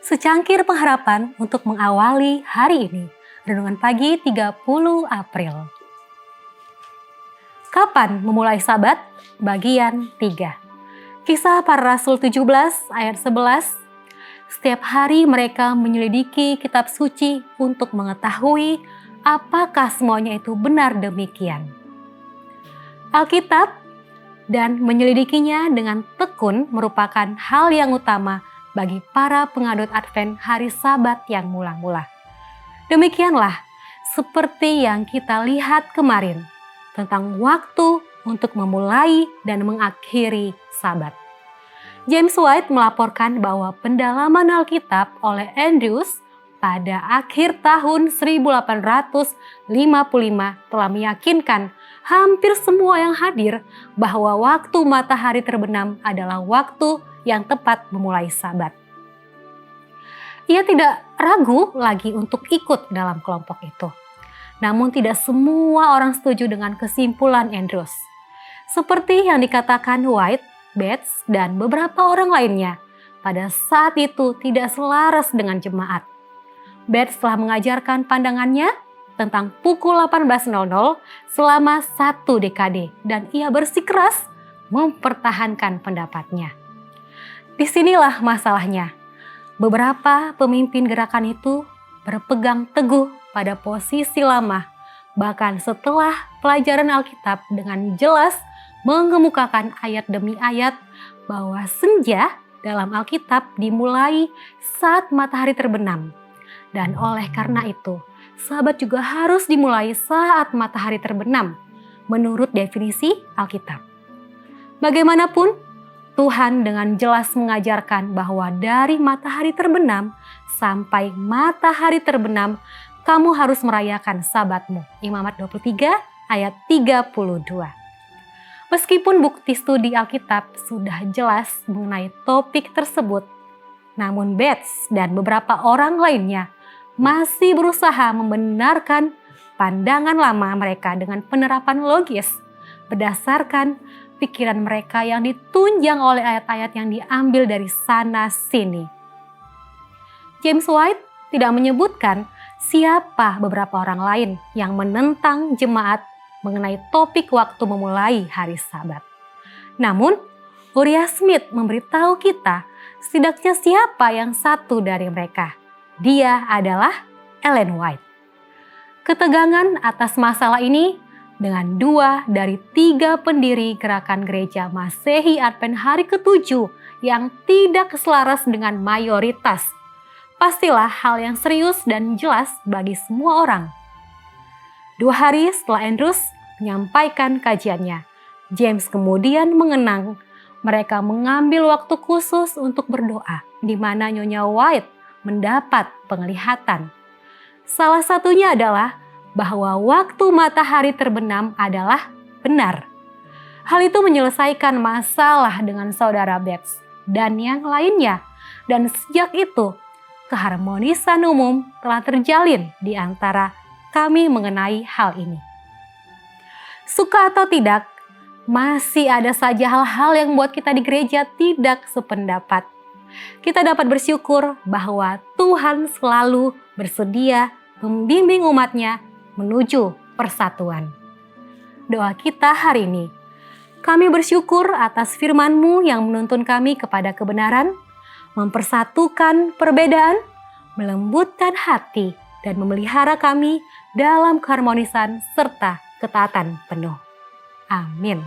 Secangkir pengharapan untuk mengawali hari ini. Renungan pagi 30 April. Kapan memulai Sabat? Bagian 3. Kisah Para Rasul 17 ayat 11. Setiap hari mereka menyelidiki kitab suci untuk mengetahui apakah semuanya itu benar demikian. Alkitab dan menyelidikinya dengan tekun merupakan hal yang utama bagi para pengadut Advent hari Sabat yang mula-mula. Demikianlah seperti yang kita lihat kemarin tentang waktu untuk memulai dan mengakhiri Sabat. James White melaporkan bahwa pendalaman Alkitab oleh Andrews pada akhir tahun 1855 telah meyakinkan hampir semua yang hadir bahwa waktu matahari terbenam adalah waktu yang tepat memulai Sabat. Ia tidak ragu lagi untuk ikut dalam kelompok itu. Namun tidak semua orang setuju dengan kesimpulan Andrews. Seperti yang dikatakan White, Bates, dan beberapa orang lainnya, pada saat itu tidak selaras dengan jemaat. Bates telah mengajarkan pandangannya tentang pukul 18.00 selama 1 dekade dan ia bersikeras mempertahankan pendapatnya. Disinilah masalahnya. Beberapa pemimpin gerakan itu berpegang teguh pada posisi lama, bahkan setelah pelajaran Alkitab dengan jelas mengemukakan ayat demi ayat bahwa senja dalam Alkitab dimulai saat matahari terbenam. Dan oleh karena itu, Sabat juga harus dimulai saat matahari terbenam, menurut definisi Alkitab. Bagaimanapun, Tuhan dengan jelas mengajarkan bahwa dari matahari terbenam sampai matahari terbenam, kamu harus merayakan Sabatmu. Imamat 23 ayat 32. Meskipun bukti studi Alkitab sudah jelas mengenai topik tersebut, namun Bates dan beberapa orang lainnya masih berusaha membenarkan pandangan lama mereka dengan penerapan logis berdasarkan pikiran mereka yang ditunjang oleh ayat-ayat yang diambil dari sana-sini. James White tidak menyebutkan siapa beberapa orang lain yang menentang jemaat mengenai topik waktu memulai hari Sabat. Namun, Uriah Smith memberitahu kita setidaknya siapa yang satu dari mereka. Dia adalah Ellen White. Ketegangan atas masalah ini dengan 2 dari 3 pendiri gerakan gereja Masehi Advent hari ke-7 yang tidak selaras dengan mayoritas, pastilah hal yang serius dan jelas bagi semua orang. 2 hari setelah Andrews menyampaikan kajiannya, James kemudian mengenang mereka mengambil waktu khusus untuk berdoa, di mana Nyonya White mendapat penglihatan. Salah satunya adalah bahwa waktu matahari terbenam adalah benar. Hal itu menyelesaikan masalah dengan saudara Bates dan yang lainnya, dan sejak itu keharmonisan umum telah terjalin di antara kami mengenai hal ini. Suka atau tidak, masih ada saja hal-hal yang membuat kita di gereja tidak sependapat. Kita dapat bersyukur bahwa Tuhan selalu bersedia membimbing umatnya menuju persatuan. Doa kita hari ini, kami bersyukur atas firman-Mu yang menuntun kami kepada kebenaran, mempersatukan perbedaan, melembutkan hati, dan memelihara kami dalam keharmonisan serta ketaatan penuh. Amin.